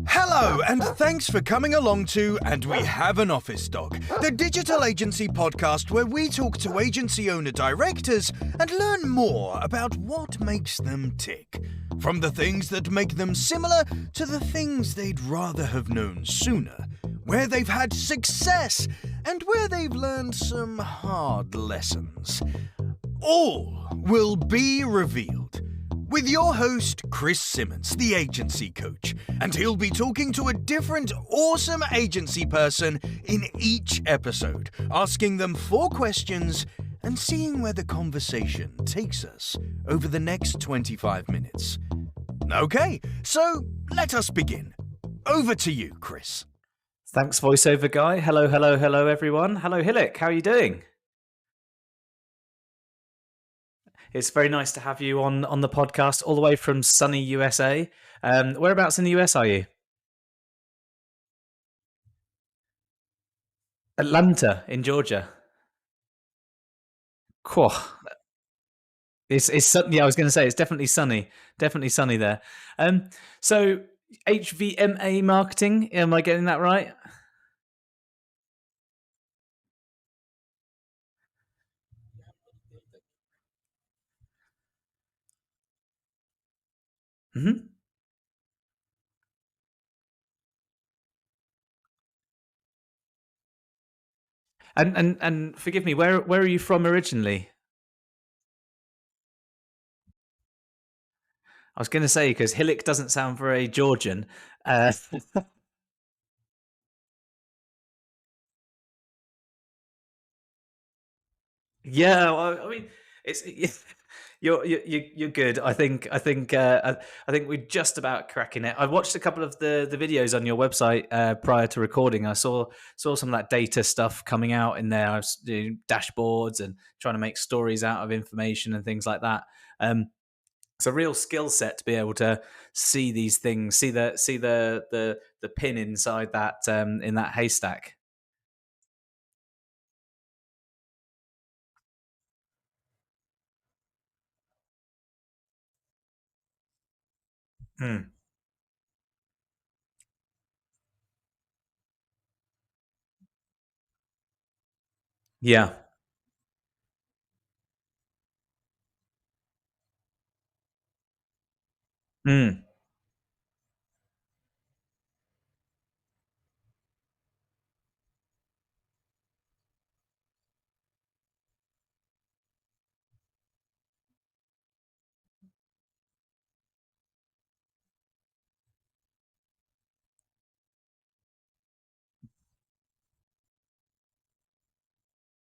Hello, and thanks for coming along to And We Have an Office Dog, the digital agency podcast where we talk to agency owner directors and learn more about what makes them tick. From the things that make them similar to the things they'd rather have known sooner, where they've had success and where they've learned some hard lessons. All will be revealed with your host, Chris Simmons, the agency coach, and he'll be talking to a different awesome agency person in each episode, asking them 4 questions and seeing where the conversation takes us over the next 25 minutes. Okay, so let us begin. Over to you, Chris. Thanks, voiceover guy. Hello, everyone. Hello, Hilik. How are you doing? It's very nice to have you on the podcast all the way from sunny USA. Whereabouts in the US are you? Atlanta in Georgia. Cool. Yeah, I was going to say it's definitely sunny there. So HVMA marketing, am I getting that right? Hmm. And forgive me, where are you from originally? I was going to say because Hilik doesn't sound very Georgian. Uh, Yeah, well, I mean, it's you're good. I think we're just about cracking it. I watched a couple of the videos on your website prior to recording. I saw some of that data stuff coming out in there. I was doing dashboards and trying to make stories out of information and things like that. It's a real skill set to be able to see these things, see the pin inside that in that haystack. Hmm. Yeah. Hmm.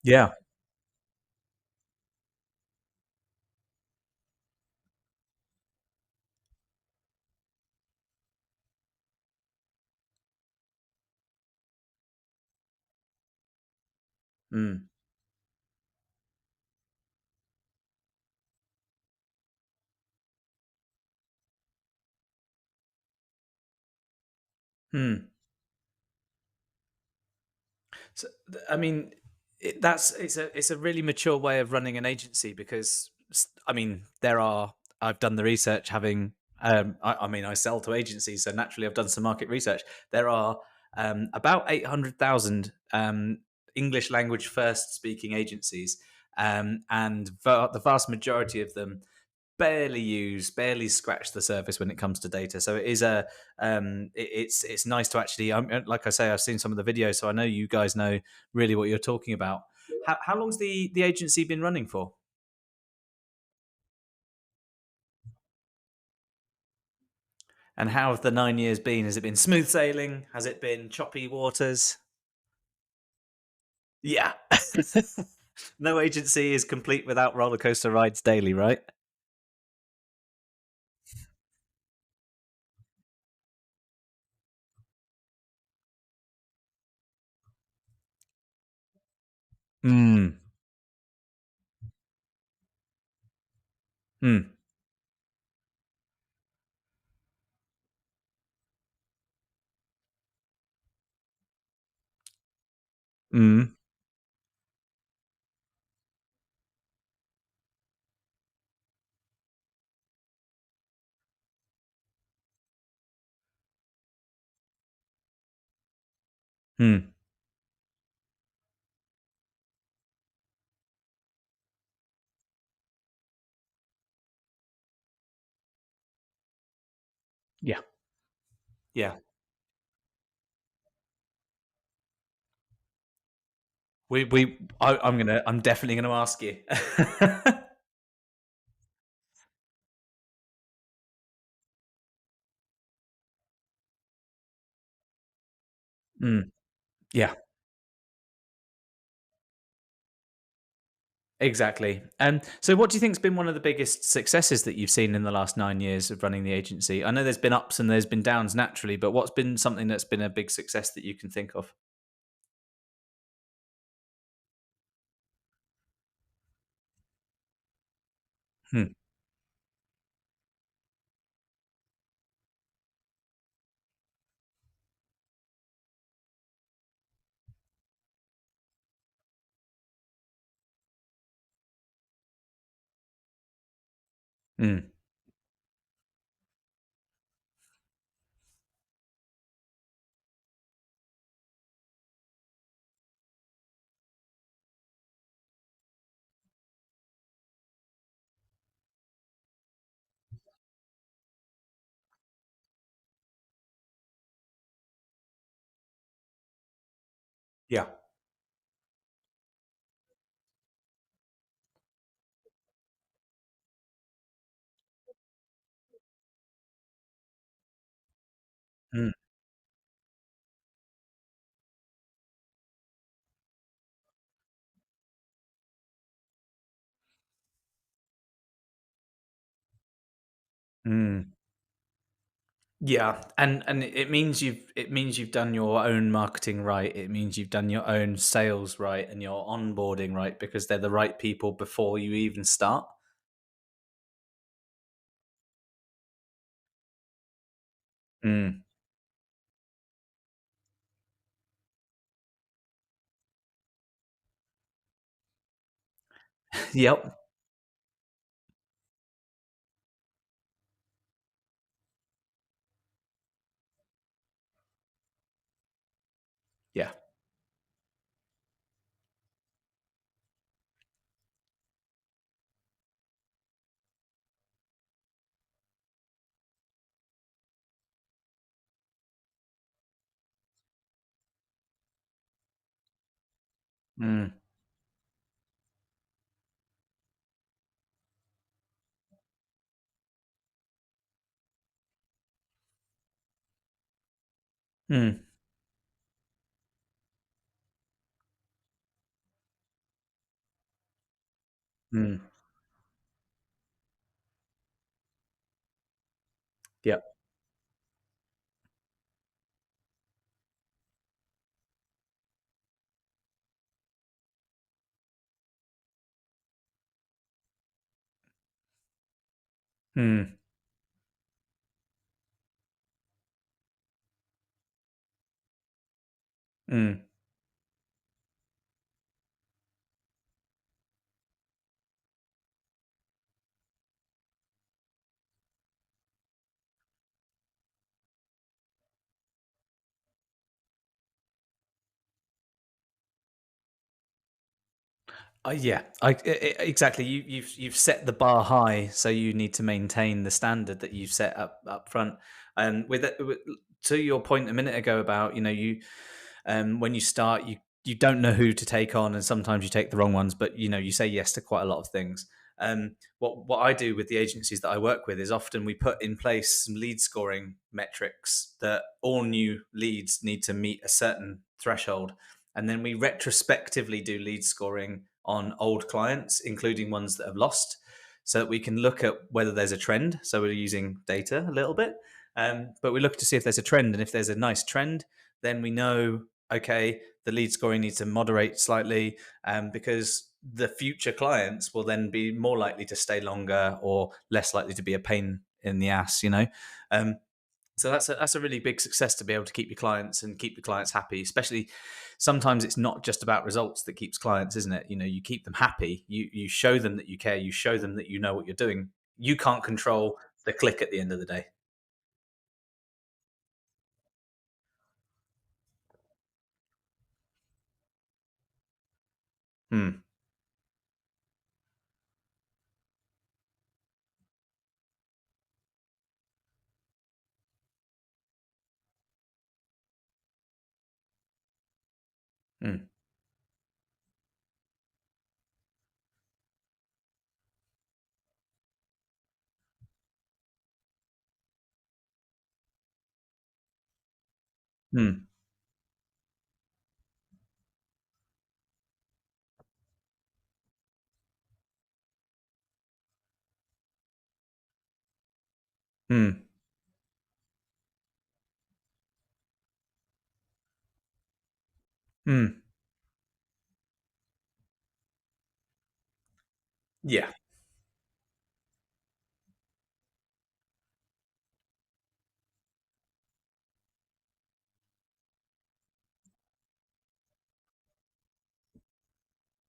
Yeah. Hmm. Hmm. So, I mean, it's a really mature way of running an agency because I mean there are I've done the research having I mean I sell to agencies so naturally I've done some market research. There are about 800,000 English language first speaking agencies, and the vast majority of them barely scratch the surface when it comes to data. So it is it's nice to actually, like I say, I've seen some of the videos, so I know you guys know really what you're talking about. How long's the agency been running for? And how have the 9 years been? Has it been smooth sailing? Has it been choppy waters? Yeah. No agency is complete without roller coaster rides daily, right? Mm. Mm. Mm. Mm. Yeah. Yeah. I'm definitely gonna ask you. Mm. Yeah. Exactly. So what do you think's been one of the biggest successes that you've seen in the last 9 years of running the agency? I know there's been ups and there's been downs naturally, but what's been something that's been a big success that you can think of? Hmm. Mm. Yeah. Mm. Mm. Yeah, and it means you've done your own marketing right. It means you've done your own sales right and your onboarding right because they're the right people before you even start. Mm. Yep. Yeah. Mm. Mm. Mm. Yep. Mm. Mm. Yeah, exactly. You've set the bar high, so you need to maintain the standard that you've set up front. And to your point a minute ago about when you start, you don't know who to take on, and sometimes you take the wrong ones. But you say yes to quite a lot of things. What I do with the agencies that I work with is often we put in place some lead scoring metrics that all new leads need to meet a certain threshold, and then we retrospectively do lead scoring on old clients, including ones that have lost, so that we can look at whether there's a trend. So we're using data a little bit, but we look to see if there's a trend, and if there's a nice trend, then we know, okay, the lead scoring needs to moderate slightly, because the future clients will then be more likely to stay longer or less likely to be a pain in the ass. Um, so that's a really big success to be able to keep your clients and keep the clients happy. Especially sometimes it's not just about results that keeps clients, isn't it? You keep them happy. You show them that you care. You show them that you know what you're doing. You can't control the click at the end of the day. Mm, mm, mm, mm, mm. Yeah.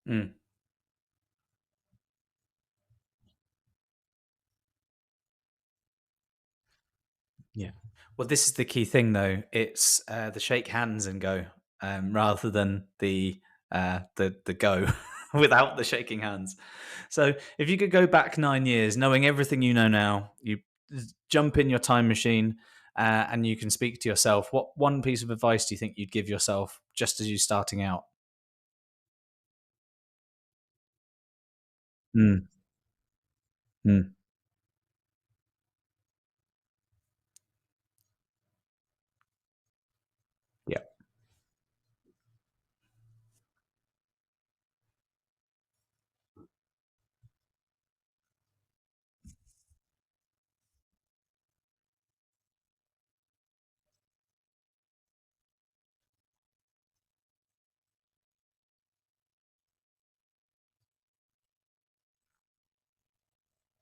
Mm. Yeah. Well, this is the key thing, though. It's the shake hands and go, rather than the go without the shaking hands. So, if you could go back 9 years, knowing everything you know now, you jump in your time machine, and you can speak to yourself. What one piece of advice do you think you'd give yourself just as you're starting out? Mm, mm, yeah.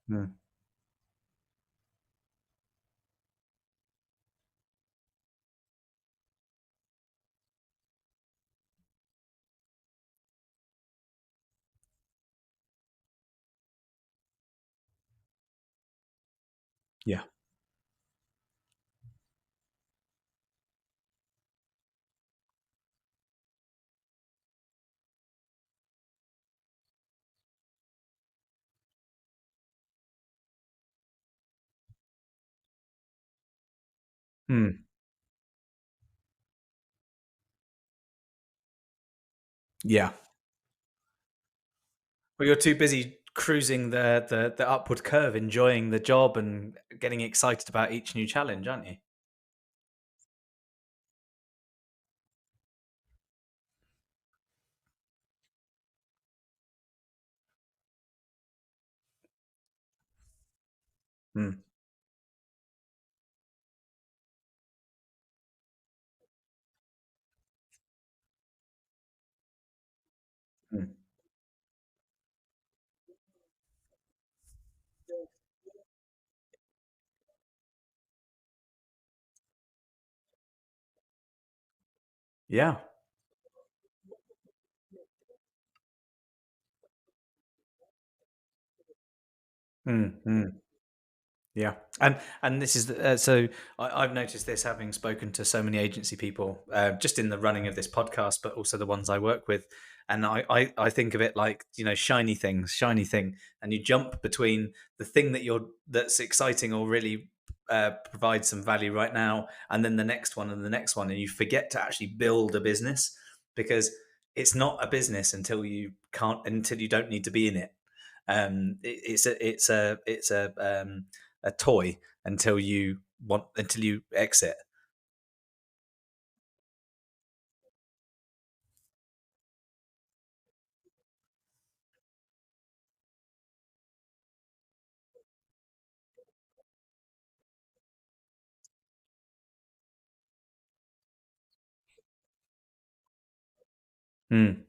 Mm, yeah. Mm, yeah. Well, you're too busy cruising the upward curve, enjoying the job and getting excited about each new challenge, aren't you? Mm, mm. Yeah. Mm, mm. Yeah, and this is so I've noticed this having spoken to so many agency people, just in the running of this podcast, but also the ones I work with, and I think of it like shiny things, shiny thing, and you jump between the thing that's exciting or really provides some value right now, and then the next one and the next one, and you forget to actually build a business because it's not a business until you don't need to be in it. It's a toy until you exit. Mm,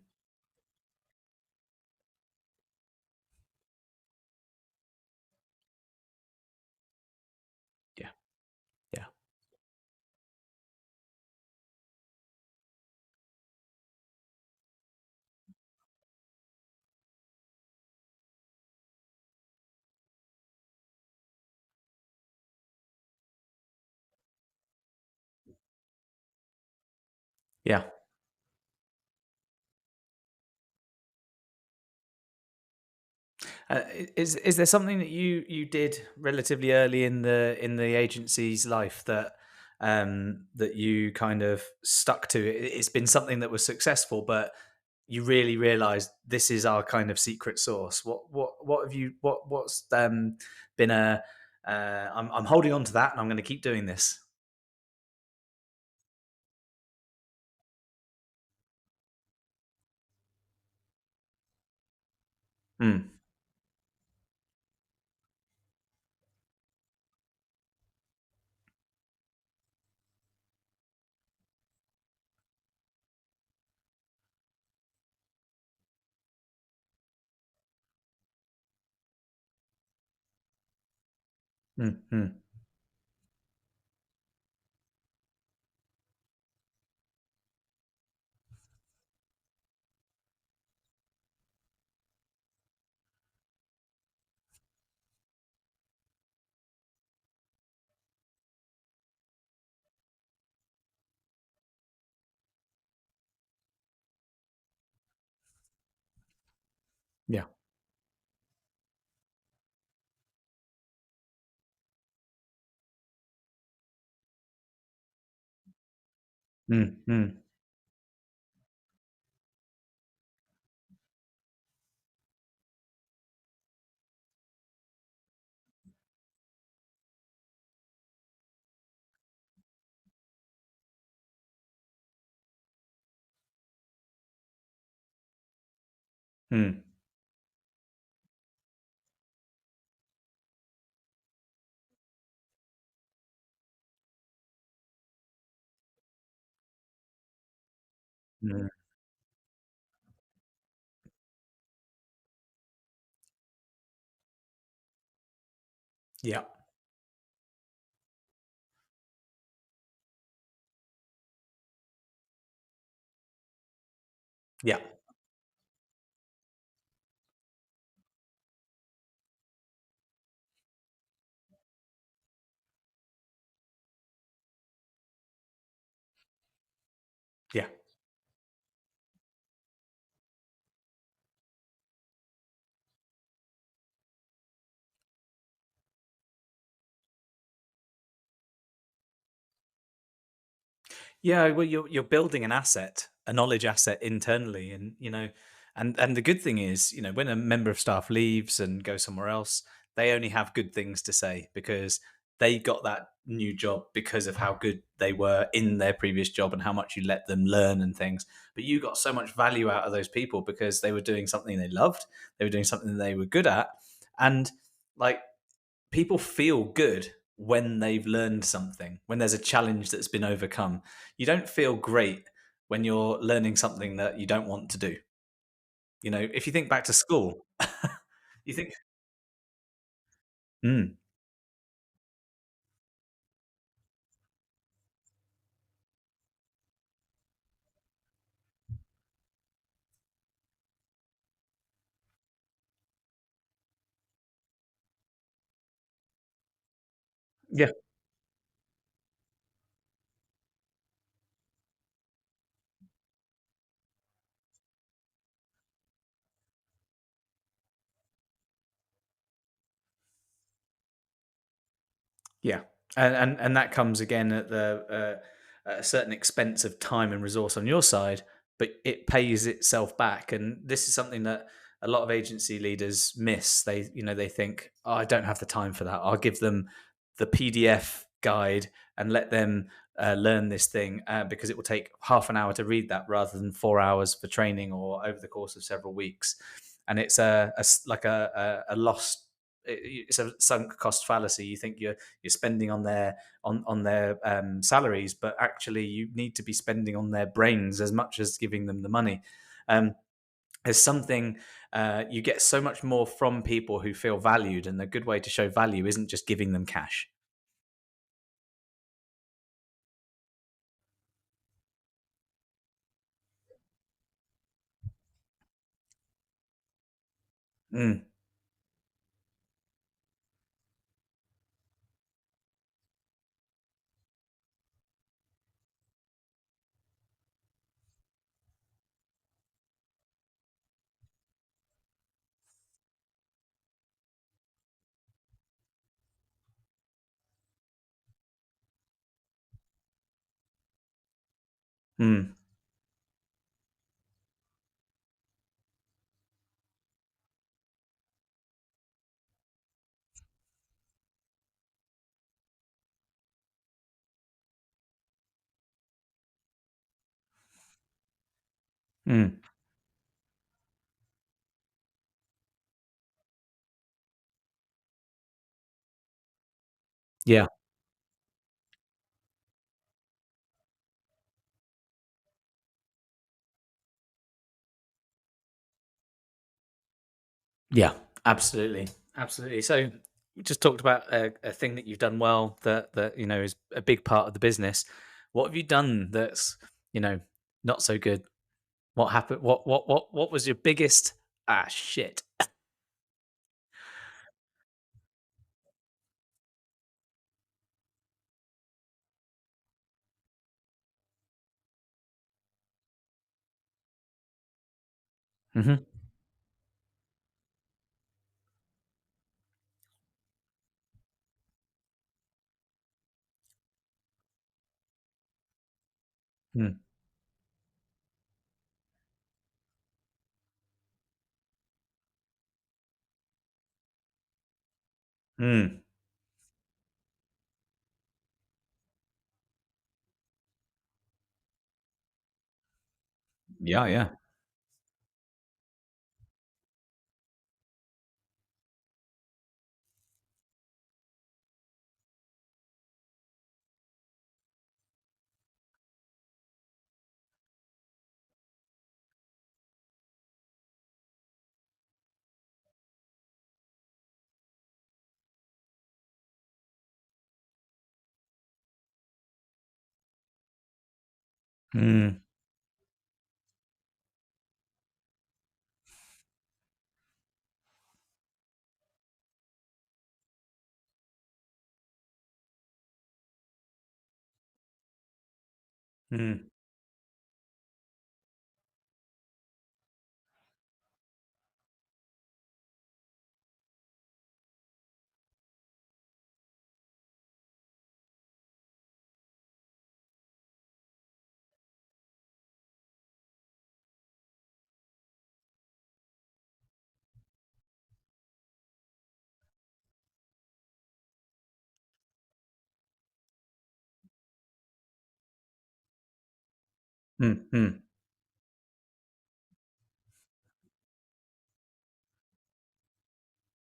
yeah, yeah, yeah. Is there something that you did relatively early in the agency's life that that you kind of stuck to? It's been something that was successful, but you really realized this is our kind of secret sauce. What have you what's been a I'm holding on to that and I'm going to keep doing this. Mm, mm, mm, yeah. Mm, mm, mm, mm. Yeah, yeah, yeah. Yeah, well, you're building an asset, a knowledge asset internally, and and the good thing is, when a member of staff leaves and goes somewhere else, they only have good things to say because they got that new job because of how good they were in their previous job and how much you let them learn and things. But you got so much value out of those people because they were doing something they loved, they were doing something they were good at, and like people feel good when they've learned something, when there's a challenge that's been overcome. You don't feel great when you're learning something that you don't want to do. If you think back to school, you think, mm, yeah, yeah, and that comes again at at a certain expense of time and resource on your side, but it pays itself back. And this is something that a lot of agency leaders miss. They think, oh, I don't have the time for that. I'll give them the PDF guide and let them learn this thing because it will take half an hour to read that rather than 4 hours for training or over the course of several weeks. And it's like a lost. It's a sunk cost fallacy. You think you're spending on their salaries, but actually you need to be spending on their brains as much as giving them the money. Um, there's something you get so much more from people who feel valued, and a good way to show value isn't just giving them cash. Mm, Mm. Mm. Yeah. Yeah. Absolutely. Absolutely. So we just talked about a thing that you've done well that is a big part of the business. What have you done that's you know not so good? What happened? What was your biggest shit? Hmm. Mm. Mm. Yeah. Yeah. Mm. Mm. Mm. Mm.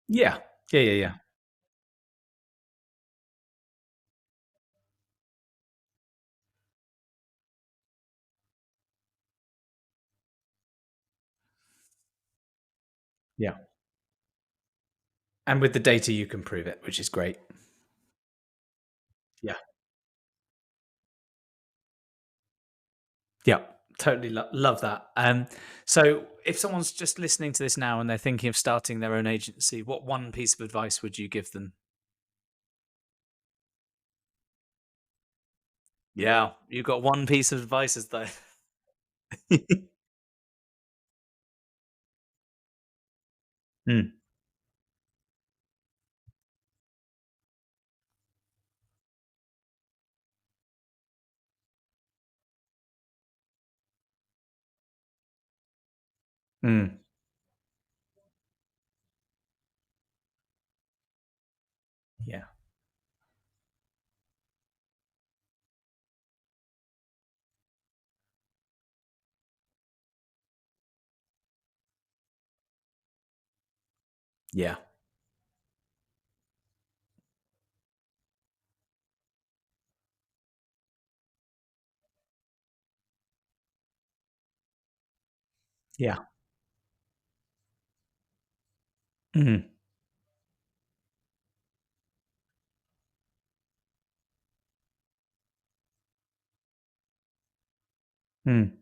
Yeah. Yeah. Yeah. Yeah. Yeah. And with the data, you can prove it, which is great. Yeah. Yeah. Totally love that. So, if someone's just listening to this now and they're thinking of starting their own agency, what one piece of advice would you give them? Yeah, you got one piece of advice as though. Mm. Mm. Yeah. Yeah. Yeah. Mm. Mm.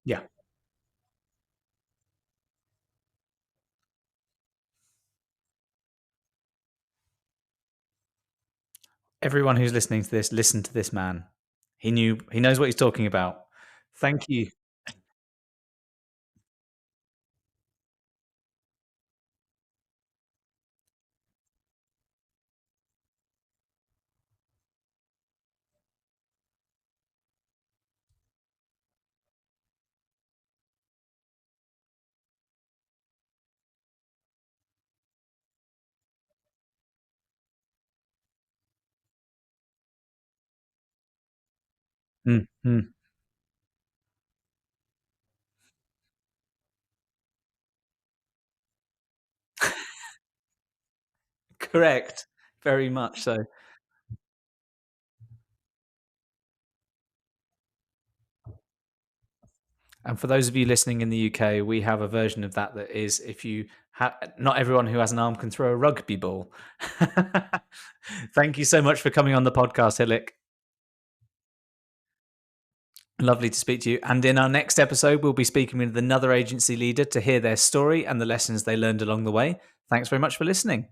Yeah. Everyone who's listening to this, listen to this man. He knows what he's talking about. Thank you. Mm, mm. Correct. Very much so. And for those of you listening in the UK, we have a version of that that is if you not everyone who has an arm can throw a rugby ball. Thank you so much for coming on the podcast, Hilik. Lovely to speak to you. And in our next episode, we'll be speaking with another agency leader to hear their story and the lessons they learned along the way. Thanks very much for listening.